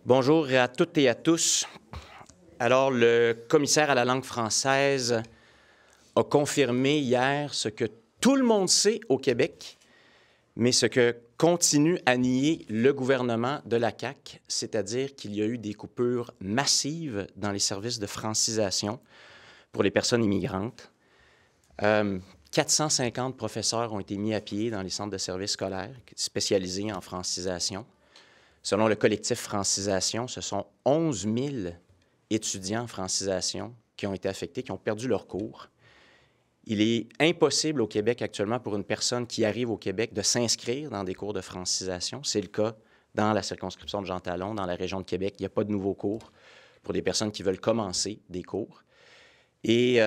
Bonjour à toutes et à tous. Alors, le commissaire à la langue française a confirmé hier ce que tout le monde sait au Québec, mais ce que continue à nier le gouvernement de la CAQ, c'est-à-dire qu'il y a eu des coupures massives dans les services de francisation pour les personnes immigrantes. 450 professeurs ont été mis à pied dans les centres de services scolaires spécialisés en francisation. Selon le collectif Francisation, ce sont 11 000 étudiants en francisation qui ont été affectés, qui ont perdu leur cours. Il est impossible au Québec actuellement pour une personne qui arrive au Québec de s'inscrire dans des cours de francisation. C'est le cas dans la circonscription de Jean Talon, dans la région de Québec. Il n'y a pas de nouveaux cours pour des personnes qui veulent commencer des cours. Et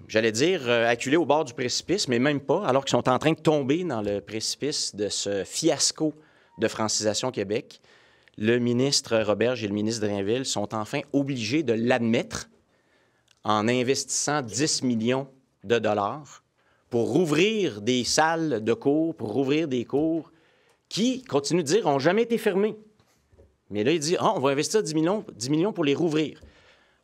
j'allais dire acculés au bord du précipice, mais même pas, alors qu'ils sont en train de tomber dans le précipice de ce fiasco de Francisation Québec. Le ministre Roberge et le ministre Drainville sont enfin obligés de l'admettre en investissant 10 millions de dollars pour rouvrir des salles de cours, pour rouvrir des cours qui, continuent de dire, n'ont jamais été fermés. Mais là, il dit, on va investir 10 millions pour les rouvrir.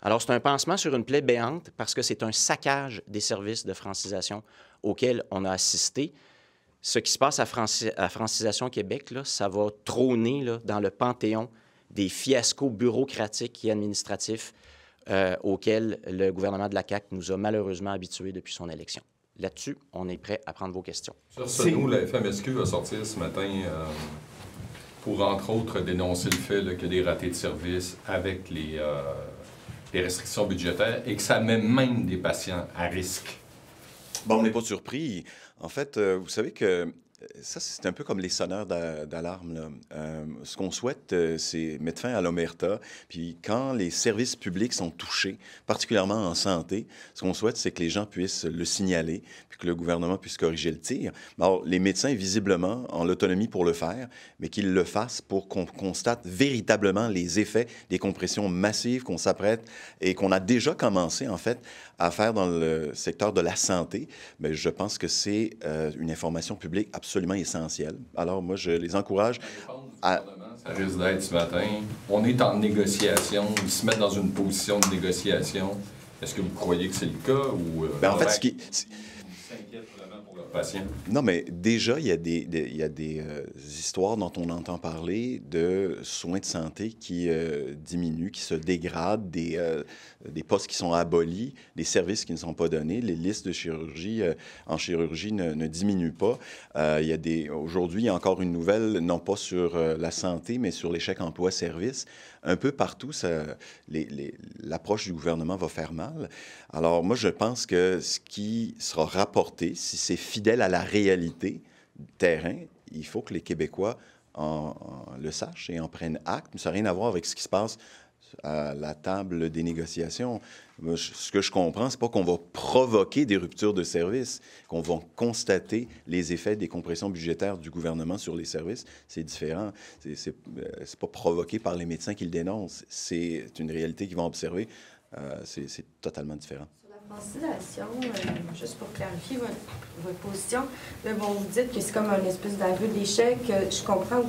Alors, c'est un pansement sur une plaie béante parce que c'est un saccage des services de francisation auxquels on a assisté. Ce qui se passe à Francisation Québec, là, ça va trôner là, dans le panthéon des fiascos bureaucratiques et administratifs auxquels le gouvernement de la CAQ nous a malheureusement habitués depuis son élection. Là-dessus, on est prêt à prendre vos questions. Sur ce, nous, la FMSQ va sortir ce matin pour, entre autres, dénoncer le fait qu'il y a des ratés de service avec les restrictions budgétaires et que ça met même des patients à risque. Bon, on n'est pas surpris. En fait, vous savez que ça, c'est un peu comme les sonneurs d'alarme, là. Ce qu'on souhaite, c'est mettre fin à l'omerta. Puis quand les services publics sont touchés, particulièrement en santé, ce qu'on souhaite, c'est que les gens puissent le signaler, puis que le gouvernement puisse corriger le tir. Alors, les médecins, visiblement, ont l'autonomie pour le faire, mais qu'ils le fassent pour qu'on constate véritablement les effets des compressions massives qu'on s'apprête et qu'on a déjà commencé, en fait, à faire dans le secteur de la santé. Mais je pense que c'est une information publique absolument essentielle. Alors, moi, je les encourage à... Ça risque d'être ce matin. On est en négociation. Ils se mettent dans une position de négociation. Est-ce que vous croyez que c'est le cas ou... en fait, ils s'inquiètent vraiment pour leurs patients? Non, mais déjà, il y a des histoires dont on entend parler de soins de santé qui diminuent, qui se dégradent, des postes qui sont abolis, des services qui ne sont pas donnés, les listes de chirurgie en chirurgie ne diminuent pas. Aujourd'hui, il y a encore une nouvelle, non pas sur la santé, mais sur les chèques emploi-service. Un peu partout, l'approche du gouvernement va faire mal. Alors, moi, je pense que ce qui sera rapporté, si c'est fidèle à la réalité du terrain, il faut que les Québécois le sachent et en prennent acte. Mais ça n'a rien à voir avec ce qui se passe à la table des négociations. Moi, ce que je comprends, c'est pas qu'on va provoquer des ruptures de services, qu'on va constater les effets des compressions budgétaires du gouvernement sur les services. C'est différent. C'est pas provoqué par les médecins qui le dénoncent. C'est une réalité qu'ils vont observer. C'est totalement différent. Francisation, juste pour clarifier votre position, là, bon, vous dites que c'est comme une espèce d'aveu d'échec. Je comprends que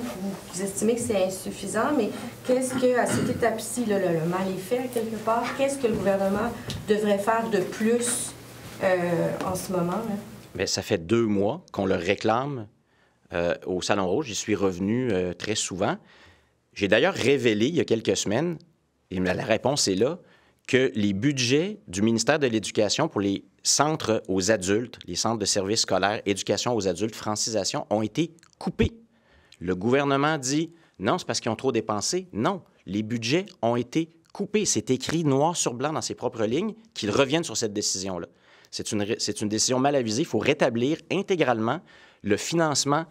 vous estimez que c'est insuffisant, mais qu'est-ce que, à cette étape-ci, le mal est fait, quelque part, qu'est-ce que le gouvernement devrait faire de plus en ce moment? Là? Bien, ça fait 2 mois qu'on le réclame au Salon Rouge. J'y suis revenu très souvent. J'ai d'ailleurs révélé il y a quelques semaines, et la réponse est là, que les budgets du ministère de l'Éducation pour les centres aux adultes, les centres de services scolaires, éducation aux adultes, francisation, ont été coupés. Le gouvernement dit non, c'est parce qu'ils ont trop dépensé. Non, les budgets ont été coupés. C'est écrit noir sur blanc dans ses propres lignes qu'ils reviennent sur cette décision-là. C'est une décision mal avisée. Il faut rétablir intégralement le financement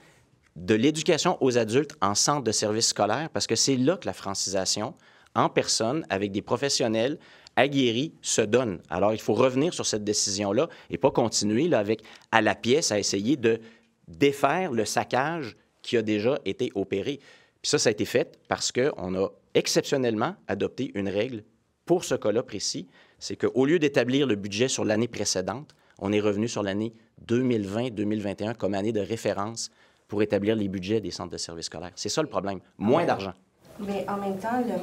de l'éducation aux adultes en centre de services scolaires parce que c'est là que la francisation, en personne, avec des professionnels aguerris, se donne. Alors, il faut revenir sur cette décision-là et pas continuer là, avec, à la pièce, à essayer de défaire le saccage qui a déjà été opéré. Puis ça a été fait parce qu'on a exceptionnellement adopté une règle pour ce cas-là précis, c'est qu'au lieu d'établir le budget sur l'année précédente, on est revenu sur l'année 2020-2021 comme année de référence pour établir les budgets des centres de services scolaires. C'est ça le problème. Moins d'argent. Mais en même temps, le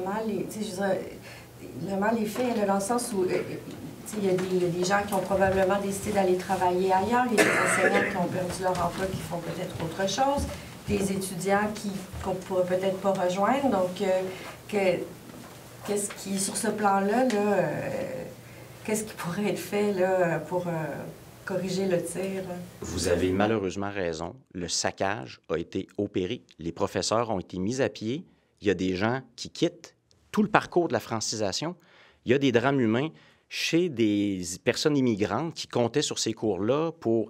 mal est fait là, dans le sens où il y a des gens qui ont probablement décidé d'aller travailler ailleurs, il y a des enseignants qui ont perdu leur emploi, qui font peut-être autre chose, des étudiants qu'on ne pourrait peut-être pas rejoindre. Donc, qu'est-ce qui, sur ce plan-là, qu'est-ce qui pourrait être fait là, pour corriger le tir? Vous avez malheureusement raison. Le saccage a été opéré. Les professeurs ont été mis à pied. Il y a des gens qui quittent tout le parcours de la francisation. Il y a des drames humains chez des personnes immigrantes qui comptaient sur ces cours-là pour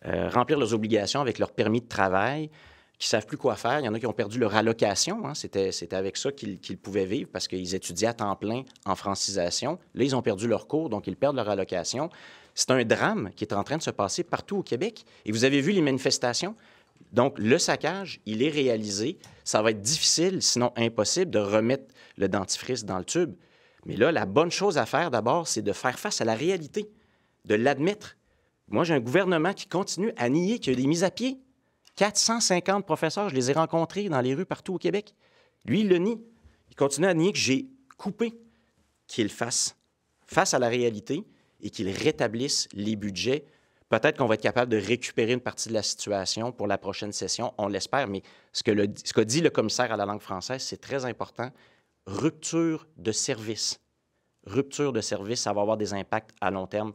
remplir leurs obligations avec leur permis de travail, qui ne savent plus quoi faire. Il y en a qui ont perdu leur allocation. Hein. C'était avec ça qu'ils pouvaient vivre parce qu'ils étudiaient à temps plein en francisation. Là, ils ont perdu leur cours, donc ils perdent leur allocation. C'est un drame qui est en train de se passer partout au Québec. Et vous avez vu les manifestations. Donc, le saccage, il est réalisé. Ça va être difficile, sinon impossible, de remettre le dentifrice dans le tube. Mais là, la bonne chose à faire d'abord, c'est de faire face à la réalité, de l'admettre. Moi, j'ai un gouvernement qui continue à nier qu'il y a des mises à pied. 450 professeurs, je les ai rencontrés dans les rues partout au Québec. Lui, il le nie. Il continue à nier que j'ai coupé. Qu'il fasse face à la réalité et qu'il rétablisse les budgets. Peut-être qu'on va être capable de récupérer une partie de la situation pour la prochaine session, on l'espère, mais ce qu'a dit le commissaire à la langue française, c'est très important. Rupture de service. Rupture de service, ça va avoir des impacts à long terme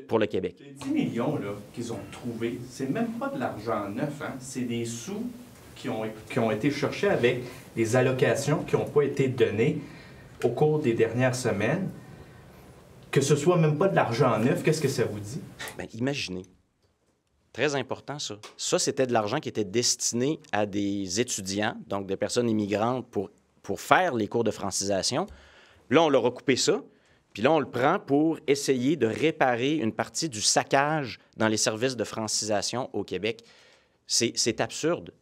pour le Québec. Les 10 millions qu'ils ont trouvés, c'est même pas de l'argent neuf, hein? C'est des sous qui ont été cherchés avec des allocations qui n'ont pas été données au cours des dernières semaines. Que ce soit même pas de l'argent neuf, qu'est-ce que ça vous dit? Bien, imaginez. Très important, ça. Ça, c'était de l'argent qui était destiné à des étudiants, donc des personnes immigrantes pour faire les cours de francisation. Là, on leur a coupé ça. Puis là, on le prend pour essayer de réparer une partie du saccage dans les services de francisation au Québec. C'est absurde.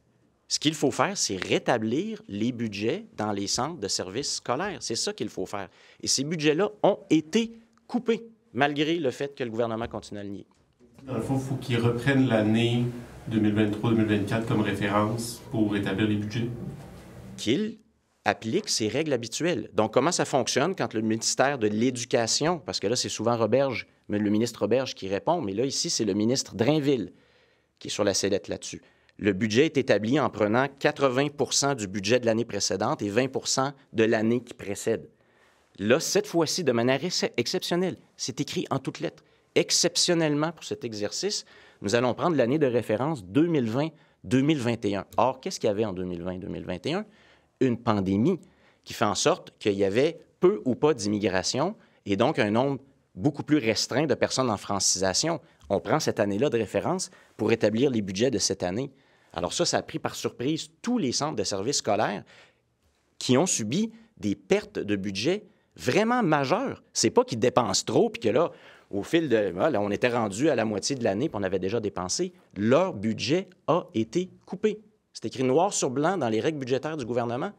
Ce qu'il faut faire, c'est rétablir les budgets dans les centres de services scolaires. C'est ça qu'il faut faire. Et ces budgets-là ont été coupés, malgré le fait que le gouvernement continue à le nier. Dans le fond, il faut qu'ils reprennent l'année 2023-2024 comme référence pour rétablir les budgets. Qu'ils applique ses règles habituelles. Donc, comment ça fonctionne quand le ministère de l'Éducation, parce que là, c'est souvent Roberge, mais le ministre Roberge qui répond, mais là, ici, c'est le ministre Drainville qui est sur la sellette là-dessus. Le budget est établi en prenant 80 du budget de l'année précédente et 20 de l'année qui précède. Là, cette fois-ci, de manière exceptionnelle, c'est écrit en toutes lettres. Exceptionnellement, pour cet exercice, nous allons prendre l'année de référence 2020-2021. Or, qu'est-ce qu'il y avait en 2020-2021? Une pandémie qui fait en sorte qu'il y avait peu ou pas d'immigration et donc un nombre beaucoup plus restreint de personnes en francisation. On prend cette année-là de référence pour établir les budgets de cette année. Alors ça a pris par surprise tous les centres de services scolaires qui ont subi des pertes de budget vraiment majeures. C'est pas qu'ils dépensent trop puis que là, au fil de... Voilà, on était rendu à la moitié de l'année puis on avait déjà dépensé. Leur budget a été coupé. C'est écrit noir sur blanc dans les règles budgétaires du gouvernement.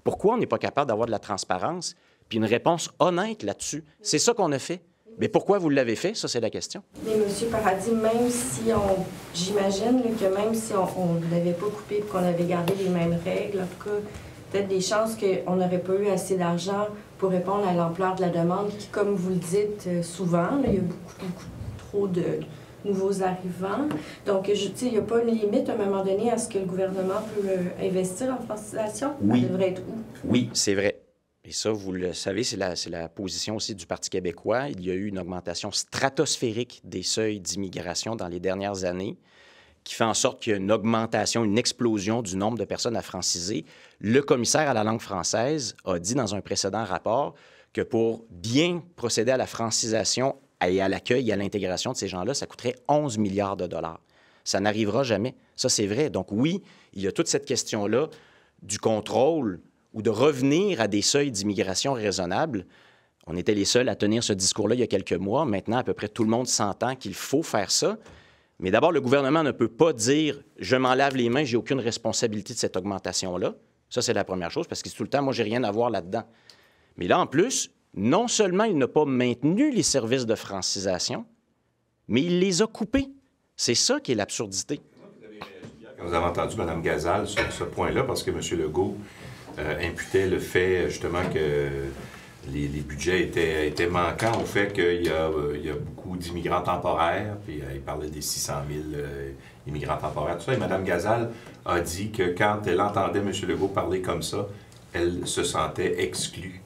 Pourquoi on n'est pas capable d'avoir de la transparence puis une réponse honnête là-dessus? C'est ça qu'on a fait. Mais pourquoi vous l'avez fait? Ça, c'est la question. Mais M. Paradis, même si j'imagine que même si on ne l'avait pas coupé et qu'on avait gardé les mêmes règles, en tout cas, peut-être des chances qu'on n'aurait pas eu assez d'argent pour répondre à l'ampleur de la demande qui, comme vous le dites souvent, là, il y a beaucoup trop de nouveaux arrivants. Donc, il n'y a pas une limite à un moment donné à ce que le gouvernement peut investir en francisation? Oui. Ça devrait être où? Oui, c'est vrai. Et ça, vous le savez, c'est la position aussi du Parti québécois. Il y a eu une augmentation stratosphérique des seuils d'immigration dans les dernières années qui fait en sorte qu'il y a une augmentation, une explosion du nombre de personnes à franciser. Le commissaire à la langue française a dit dans un précédent rapport que pour bien procéder à la francisation et à l'accueil et à l'intégration de ces gens-là, ça coûterait 11 milliards de dollars. Ça n'arrivera jamais. Ça, c'est vrai. Donc oui, il y a toute cette question-là du contrôle ou de revenir à des seuils d'immigration raisonnables. On était les seuls à tenir ce discours-là il y a quelques mois. Maintenant, à peu près tout le monde s'entend qu'il faut faire ça. Mais d'abord, le gouvernement ne peut pas dire « je m'en lave les mains, j'ai aucune responsabilité de cette augmentation-là ». Ça, c'est la première chose, parce que tout le temps, moi, j'ai rien à voir là-dedans. Mais là, en plus, non seulement il n'a pas maintenu les services de francisation, mais il les a coupés. C'est ça qui est l'absurdité. Quand vous avez entendu Mme Gazal sur ce point-là, parce que M. Legault imputait le fait, justement, que les budgets étaient manquants au fait qu'il y a beaucoup d'immigrants temporaires, puis il parlait des 600 000 immigrants temporaires, tout ça. Et Mme Gazal a dit que quand elle entendait M. Legault parler comme ça, elle se sentait exclue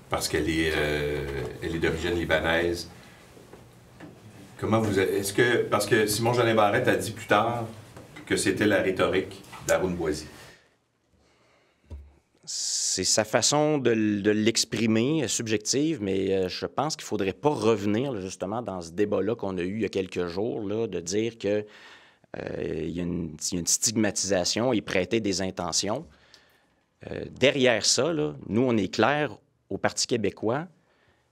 parce qu'elle est d'origine libanaise. Comment vous... Est-ce que... Parce que Simon-Jolin Barrette a dit plus tard que c'était la rhétorique d'Haroun Boisy. C'est sa façon de l'exprimer, subjective, mais je pense qu'il ne faudrait pas revenir là, justement dans ce débat-là qu'on a eu il y a quelques jours, là, de dire qu'il y a une stigmatisation et prêter des intentions. Derrière ça, là, nous, on est clair au Parti québécois,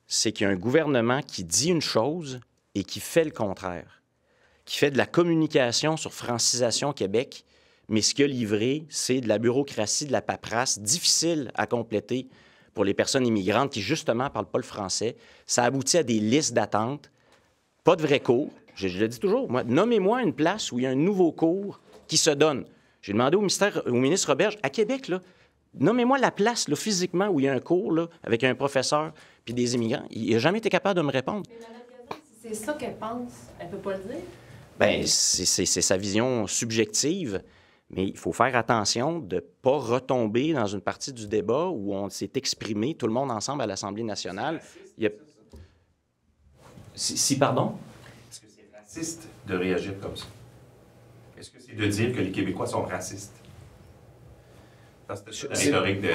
c'est qu'il y a un gouvernement qui dit une chose et qui fait le contraire, qui fait de la communication sur Francisation Québec, mais ce qu'il a livré, c'est de la bureaucratie, de la paperasse difficile à compléter pour les personnes immigrantes qui, justement, ne parlent pas le français. Ça aboutit à des listes d'attente, pas de vrais cours. Je le dis toujours, moi, nommez-moi une place où il y a un nouveau cours qui se donne. J'ai demandé au ministre Roberge, à Québec, là, nommez-moi la place là, physiquement où il y a un cours là, avec un professeur puis des immigrants. Il n'a jamais été capable de me répondre. Mais Mme Gazal, si c'est ça qu'elle pense, elle ne peut pas le dire? Bien, c'est sa vision subjective, mais il faut faire attention de ne pas retomber dans une partie du débat où on s'est exprimé, tout le monde ensemble à l'Assemblée nationale. Pardon? Est-ce que c'est raciste de réagir comme ça? Est-ce que c'est de dire que les Québécois sont racistes? C'est la rhétorique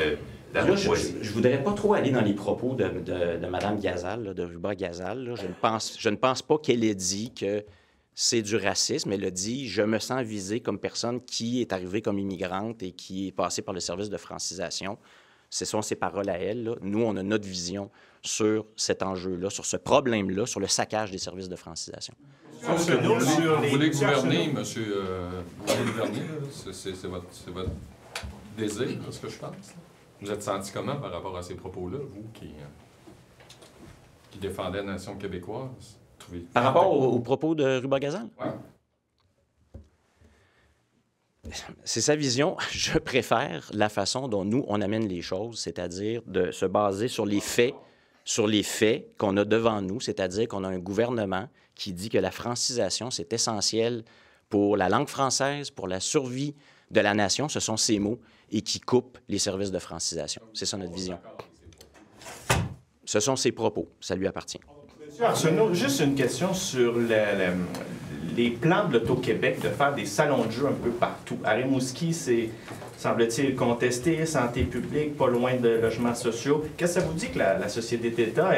d'Haroun Boisy. Je ne voudrais pas trop aller dans les propos de Mme Gazal, là, de Ruba Gazal. Là. Je ne pense pas qu'elle ait dit que c'est du racisme. Elle a dit « Je me sens visée comme personne qui est arrivée comme immigrante et qui est passée par le service de francisation ». Ce sont ses paroles à elle. Là. Nous, on a notre vision sur cet enjeu-là, sur ce problème-là, sur le saccage des services de francisation. Vous voulez gouverner, monsieur, c'est votre désir, là, ce que je pense. Vous êtes senti comment par rapport à ces propos-là, vous qui défendez la nation québécoise? Par rapport aux propos de Ruba Gazal? Oui. C'est sa vision. Je préfère la façon dont nous, on amène les choses, c'est-à-dire de se baser sur les faits qu'on a devant nous, c'est-à-dire qu'on a un gouvernement qui dit que la francisation, c'est essentiel pour la langue française, pour la survie de la nation, ce sont ces mots, et qui coupe les services de francisation. C'est ça notre vision. Ce sont ses propos. Ça lui appartient. Monsieur Arsenault, juste une question sur les plans de l'Auto-Québec de faire des salons de jeu un peu partout. À Rimouski, c'est, semble-t-il, contesté, santé publique, pas loin de logements sociaux. Qu'est-ce que ça vous dit que la Société d'État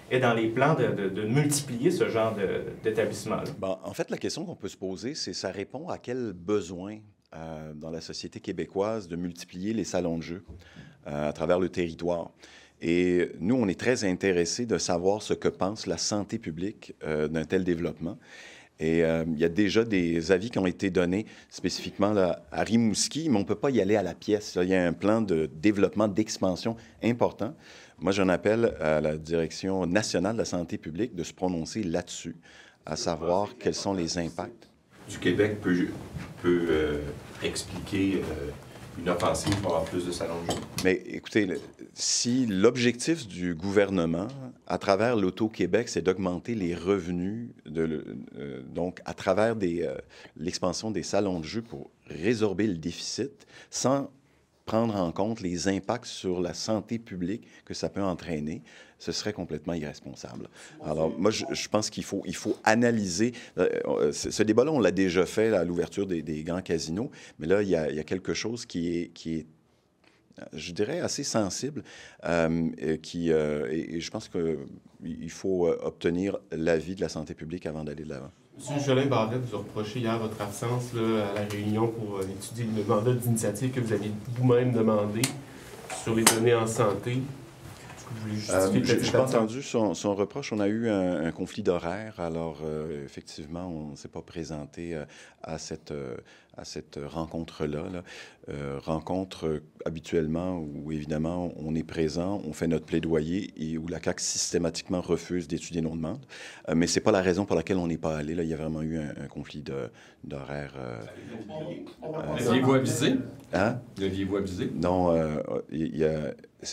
est dans les plans de multiplier ce genre d'établissement-là? Bon, en fait, la question qu'on peut se poser, c'est ça répond à quel besoin dans la société québécoise de multiplier les salons de jeu à travers le territoire. Et nous, on est très intéressés de savoir ce que pense la santé publique d'un tel développement. Et il y a déjà des avis qui ont été donnés spécifiquement là, à Rimouski, mais on ne peut pas y aller à la pièce. Là, il y a un plan de développement, d'expansion important. Moi, j'en appelle à la Direction nationale de la santé publique de se prononcer là-dessus, à savoir quels sont les impacts. Du Québec peut expliquer une offensive pour avoir plus de salons de jeu. Mais écoutez, si l'objectif du gouvernement, à travers l'Auto-Québec, c'est d'augmenter les revenus, donc à travers l'expansion des salons de jeu pour résorber le déficit, sans prendre en compte les impacts sur la santé publique que ça peut entraîner, ce serait complètement irresponsable. Alors, moi, je pense qu'il faut analyser. Ce débat-là, on l'a déjà fait là, à l'ouverture des grands casinos, mais là, il y a quelque chose qui est je dirais, assez sensible, et je pense qu'il faut obtenir l'avis de la santé publique avant d'aller de l'avant. M. Jolin Barrette vous a reproché hier votre absence là, à la réunion pour étudier le mandat d'initiative que vous aviez vous-même demandé sur les données en santé. Je n'ai pas entendu son reproche. On a eu un conflit d'horaire. Alors, effectivement, on ne s'est pas présenté à à cette rencontre-là. Rencontre habituellement où, évidemment, on est présent, on fait notre plaidoyer et où la CAQ systématiquement refuse d'étudier nos demandes. Mais ce n'est pas la raison pour laquelle on n'est pas allé. Là, il y a vraiment eu un conflit d'horaire. L'aviez-vous avisé? Hein? L'aviez-vous avisé? Non,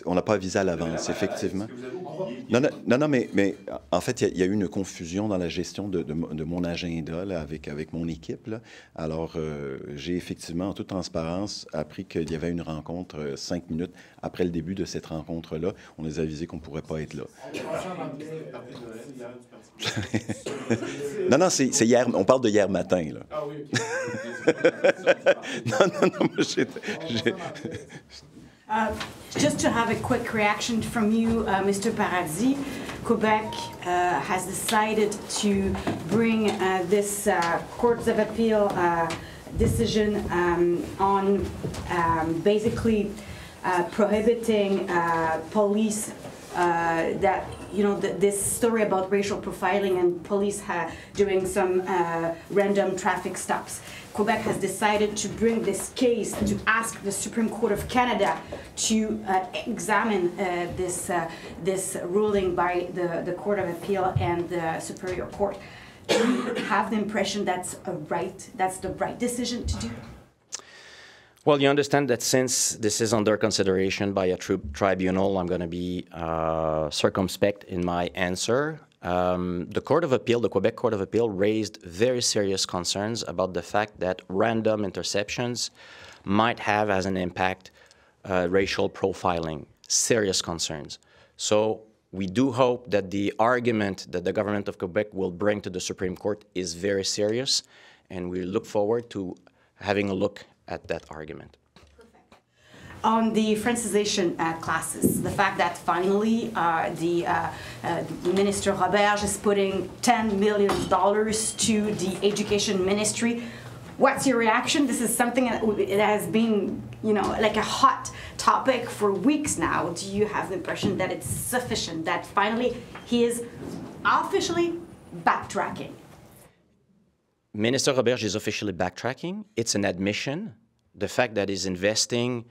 on n'a pas avisé à l'avance, effectivement. Non, mais en fait, il y a eu une confusion dans la gestion de mon agenda là, avec mon équipe. Là. Alors, j'ai effectivement, en toute transparence, appris qu'il y avait une rencontre 5 minutes après le début de cette rencontre-là. On les a avisés qu'on ne pourrait pas être là. Non, c'est hier. On parle de hier matin. Là. Ah oui, OK. non, Just to have a quick reaction from you, Mr. Paradis, Quebec has decided to bring this Court of Appeal decision on basically prohibiting police that, this story about racial profiling and police doing some random traffic stops. Quebec has decided to bring this case to ask the Supreme Court of Canada to examine this ruling by the Court of Appeal and the Superior Court. Do you have the impression that's the right decision to do? Well, you understand that since this is under consideration by a tribunal, I'm going to be circumspect in my answer. The Court of Appeal, the Quebec Court of Appeal, raised very serious concerns about the fact that random interceptions might have as an impact racial profiling. Serious concerns. So we do hope that the argument that the government of Quebec will bring to the Supreme Court is very serious, and we look forward to having a look at that argument. On the Francisation classes, the fact that finally the Minister Roberge is putting $10 million to the Education Ministry. What's your reaction? This is something that has been, like a hot topic for weeks now. Do you have the impression that it's sufficient, that finally he is officially backtracking? Minister Roberge is officially backtracking. It's an admission. The fact that he's investing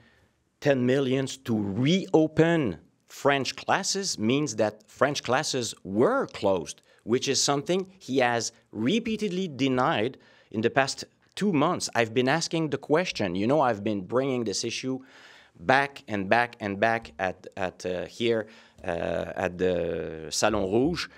$10 million to reopen French classes means that French classes were closed, which is something he has repeatedly denied in the past 2 months. I've been asking the question. I've been bringing this issue back and back and back here at the Salon Rouge,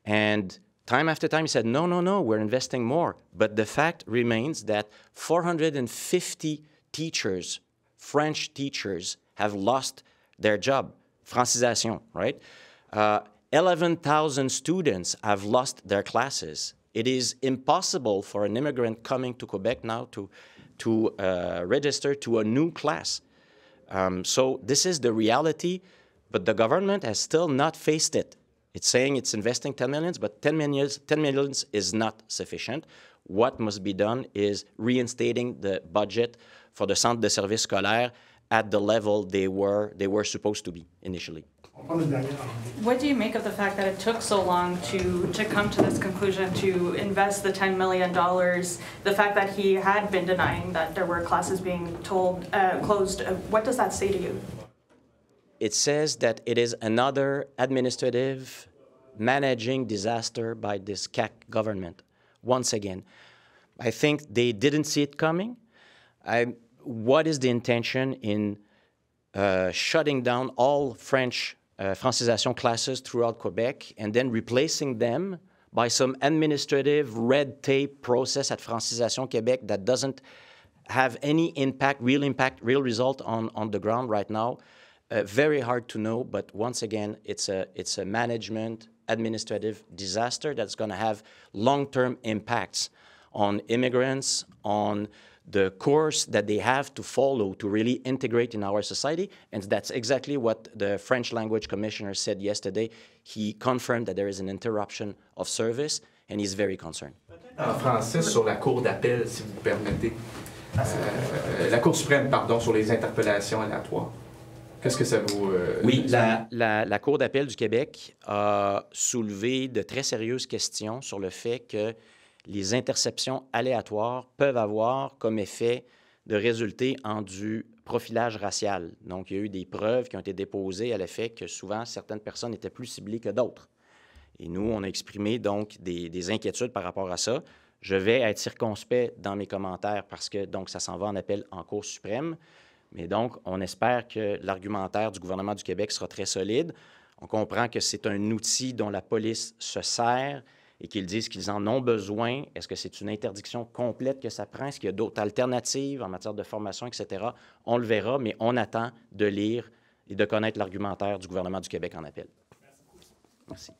and time after time, he said, no, we're investing more. But the fact remains that 450 teachers, French teachers, have lost their job. Francisation, right? 11,000 students have lost their classes. It is impossible for an immigrant coming to Quebec now to register to a new class. So this is the reality, but the government has still not faced it. It's saying it's investing $10 million, but $10 million is not sufficient. What must be done is reinstating the budget for the Centre de Services Scolaires at the level they were supposed to be initially. What do you make of the fact that it took so long to come to this conclusion, to invest the $10 million, the fact that he had been denying that there were classes being closed? What does that say to you? It says that it is another administrative managing disaster by this CAQ government. Once again, I think they didn't see it coming. What is the intention in shutting down all French francisation classes throughout Quebec and then replacing them by some administrative red tape process at Francisation Québec that doesn't have any impact, real result on the ground right now? Very hard to know, but once again, it's a management administrative disaster that's going to have long-term impacts on immigrants, on the course that they have to follow to really integrate in our society, and that's exactly what the French language commissioner said yesterday. He confirmed that there is an interruption of service, and he's very concerned. En français, sur la Cour d'appel, si vous permettez. La Cour suprême, pardon, sur les interpellations aléatoires. Qu'est-ce que ça vous... Oui, la Cour d'appel du Québec a soulevé de très sérieuses questions sur le fait que les interceptions aléatoires peuvent avoir comme effet de résulter en du profilage racial. Donc, il y a eu des preuves qui ont été déposées à l'effet que souvent, certaines personnes étaient plus ciblées que d'autres. Et nous, on a exprimé donc des inquiétudes par rapport à ça. Je vais être circonspect dans mes commentaires parce que donc ça s'en va en appel en Cour suprême. Mais donc, on espère que l'argumentaire du gouvernement du Québec sera très solide. On comprend que c'est un outil dont la police se sert et qu'ils disent qu'ils en ont besoin. Est-ce que c'est une interdiction complète que ça prend? Est-ce qu'il y a d'autres alternatives en matière de formation, etc.? On le verra, mais on attend de lire et de connaître l'argumentaire du gouvernement du Québec en appel. Merci.